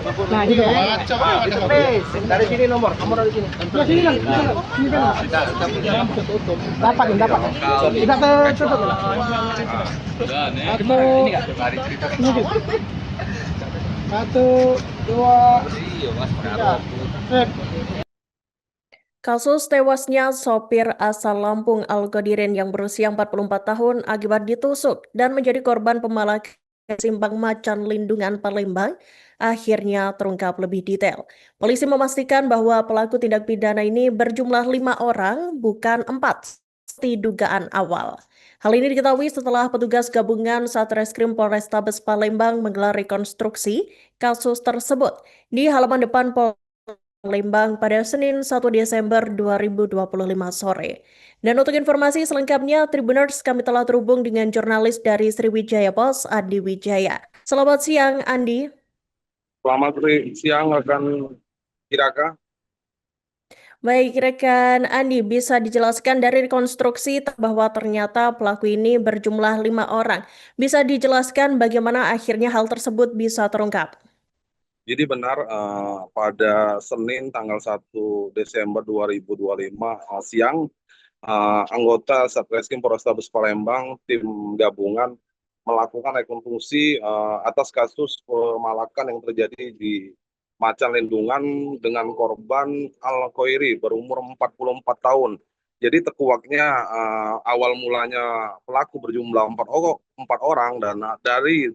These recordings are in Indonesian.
Nah, gitu ya. Dari sini nomor, kamu dari sini. Ya, sini kan. Sini kan. Dapat, dapat. Kita tutup. Satu, dua, tiga. Kasus tewasnya sopir asal Lampung Al-Qadirin yang berusia 44 tahun akibat ditusuk dan menjadi korban pemalakan Simpang Macan Lindungan Palembang akhirnya terungkap lebih detail. Polisi memastikan bahwa pelaku tindak pidana ini berjumlah 5 orang, bukan 4, seperti dugaan awal. Hal ini diketahui setelah petugas gabungan Satreskrim Polrestabes Palembang menggelar rekonstruksi kasus tersebut di halaman depan Palembang pada Senin 1 Desember 2025 sore. Dan untuk informasi selengkapnya, Tribuners, kami telah terhubung dengan jurnalis dari Sriwijaya Post, Andi Wijaya. Selamat siang, Andi. Selamat siang, rekan Iraka. Baik, rekan Andi, bisa dijelaskan dari rekonstruksi bahwa ternyata pelaku ini berjumlah 5 orang. Bisa dijelaskan bagaimana akhirnya hal tersebut bisa terungkap? Jadi benar pada Senin tanggal 1 Desember 2025 siang, anggota Satreskrim Polrestabes Palembang, tim gabungan melakukan rekonstruksi atas kasus pemalakan yang terjadi di Macan Lindungan dengan korban Al-Khoiri berumur 44 tahun. Jadi tekuaknya awal mulanya pelaku berjumlah 4 orang dan dari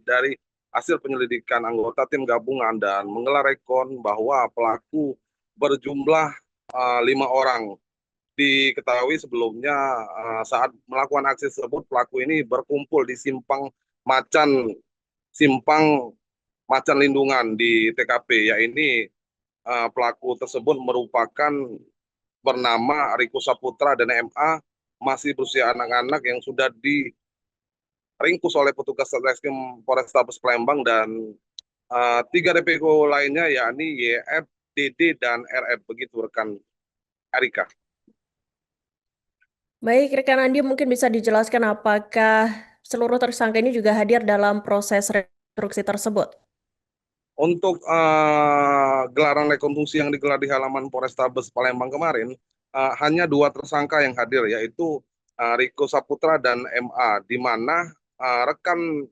hasil penyelidikan anggota tim gabungan dan menggelar rekon bahwa pelaku berjumlah 5 orang. Diketahui sebelumnya saat melakukan aksi tersebut pelaku ini berkumpul di Simpang Macan Lindungan di TKP. Ya ini pelaku tersebut merupakan bernama Riko Saputra dan MA, masih berusia anak-anak yang sudah diringkus oleh petugas Satreskrim Polrestabes Palembang dan 3 DPO lainnya yakni YF, DD, dan RF. Begitu rekan Erika. Baik, rekan Andi mungkin bisa dijelaskan apakah seluruh tersangka ini juga hadir dalam proses rekonstruksi tersebut? Untuk gelaran rekonstruksi yang digelar di halaman Polrestabes Palembang kemarin, hanya 2 tersangka yang hadir, yaitu Riko Saputra dan MA, di mana rekan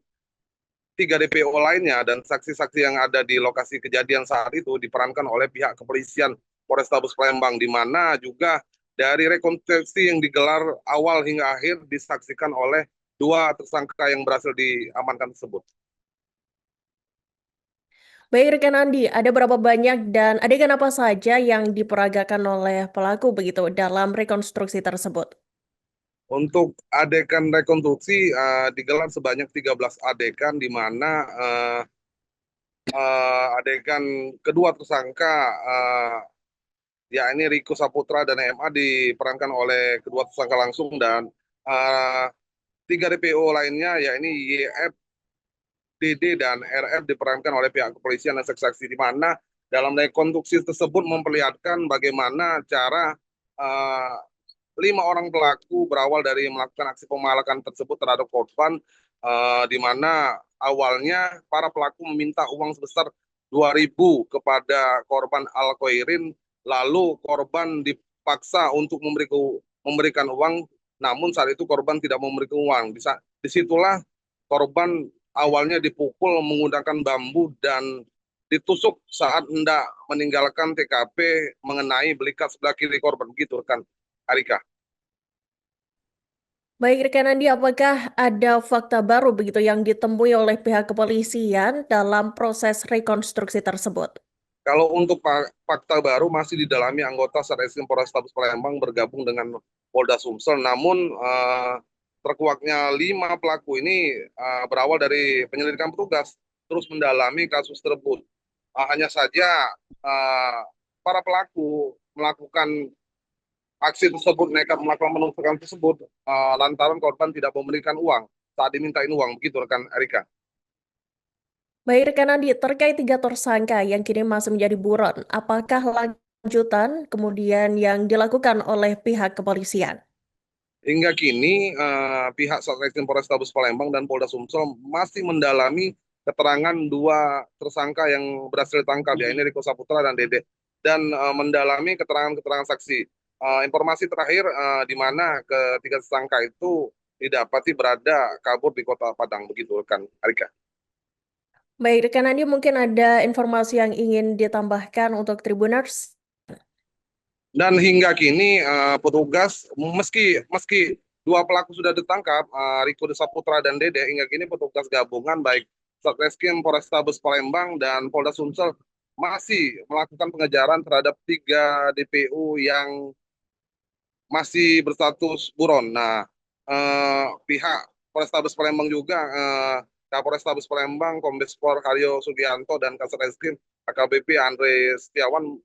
3 DPO lainnya dan saksi-saksi yang ada di lokasi kejadian saat itu diperankan oleh pihak kepolisian Polrestabes Palembang, di mana juga dari rekonstruksi yang digelar awal hingga akhir disaksikan oleh 2 tersangka yang berhasil diamankan tersebut. Baik, rekan Andi, ada berapa banyak dan adegan apa saja yang diperagakan oleh pelaku begitu dalam rekonstruksi tersebut? Untuk adegan rekonstruksi digelar sebanyak 13 adegan, di mana adegan kedua tersangka yakni Riko Saputra dan MA diperankan oleh kedua tersangka langsung, dan 3 DPO lainnya yakni YF, DD, dan RF diperankan oleh pihak kepolisian dan saksi-saksi, di mana dalam rekonstruksi tersebut memperlihatkan bagaimana cara 5 orang pelaku berawal dari melakukan aksi pemalakan tersebut terhadap korban, di mana awalnya para pelaku meminta uang sebesar 2.000 kepada korban Al-Khoirin, lalu korban dipaksa untuk memberikan uang, namun saat itu korban tidak memberikan uang. Disitulah korban awalnya dipukul menggunakan bambu dan ditusuk saat hendak meninggalkan TKP mengenai belikat sebelah kiri korban. Begitu rekan Arika. Baik, rekan Andi, apakah ada fakta baru begitu yang ditemui oleh pihak kepolisian dalam proses rekonstruksi tersebut? Kalau untuk fakta baru masih didalami anggota Satreskrim Polrestabes Palembang bergabung dengan Polda Sumsel, namun terkuaknya 5 pelaku ini berawal dari penyelidikan petugas terus mendalami kasus tersebut. Hanya saja para pelaku melakukan aksi tersebut, nekat melakukan penusukan tersebut lantaran korban tidak memberikan uang saat dimintain uang. Begitu rekan Erika. Baik, rekan Andi, terkait 3 tersangka yang kini masih menjadi buron, apakah lanjutan kemudian yang dilakukan oleh pihak kepolisian? Hingga kini pihak Satreskrim Polrestabes Palembang dan Polda Sumsel masih mendalami keterangan dua tersangka yang berhasil ditangkap, ya ini Riko Saputra dan Dede, dan mendalami keterangan-keterangan saksi. Informasi terakhir di mana ketiga tersangka itu didapati berada kabur di Kota Padang, begitu kan, Arika. Baik, rekan Andi, mungkin ada informasi yang ingin ditambahkan untuk Tribuners? Dan hingga kini petugas meski dua pelaku sudah ditangkap, Riko Saputra dan Dede, hingga kini petugas gabungan baik Satreskrim Polrestabes Palembang dan Polda Sumsel masih melakukan pengejaran terhadap 3 DPO yang masih berstatus buron. Nah, pihak Polrestabes Palembang juga Kapolrestabes Palembang, Kombes Pol Haryo Sugianto dan Kasat Reskrim AKBP Andre Setiawan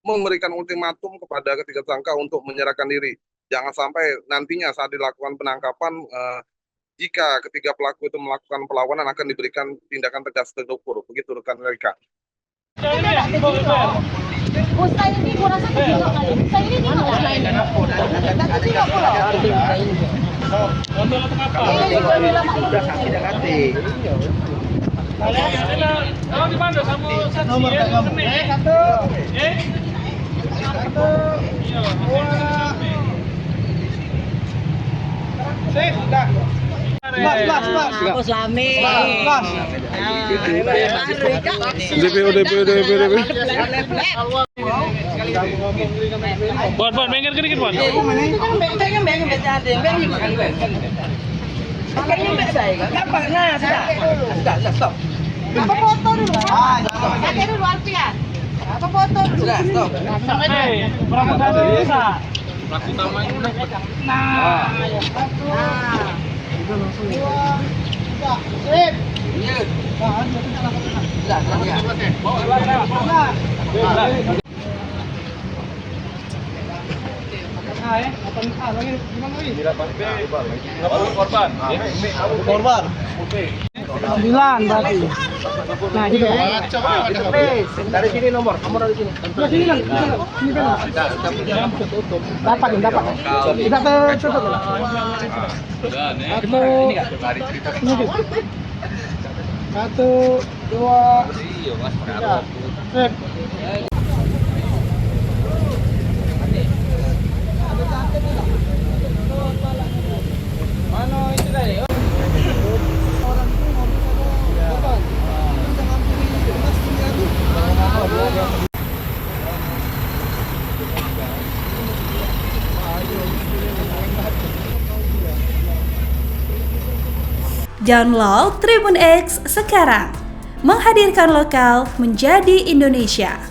memberikan ultimatum kepada ketiga tersangka untuk menyerahkan diri. Jangan sampai nantinya saat dilakukan penangkapan, jika ketiga pelaku itu melakukan perlawanan akan diberikan tindakan tegas terukur. Begitu rekan Rika. Saya ini kurasa kecil kali. Saya ini tidak lain. Tapi tidak pula. Mas Lami. DPO. Buat minggir sedikit, buat. Stop. Apa foto dulu? Ada dulu Alfian. Apa foto dulu? Sudah, stop. Hei, berapa kali bisa? Pelaku utamanya. Nah. Korban. 9 berarti. Nah, gitu. Dari sini nomor dari sini. Dari sini kan. Sini kan. Dapat. Kita tutup. Satu, dua, tiga. Sip. Download Tribun X sekarang, menghadirkan lokal menjadi Indonesia.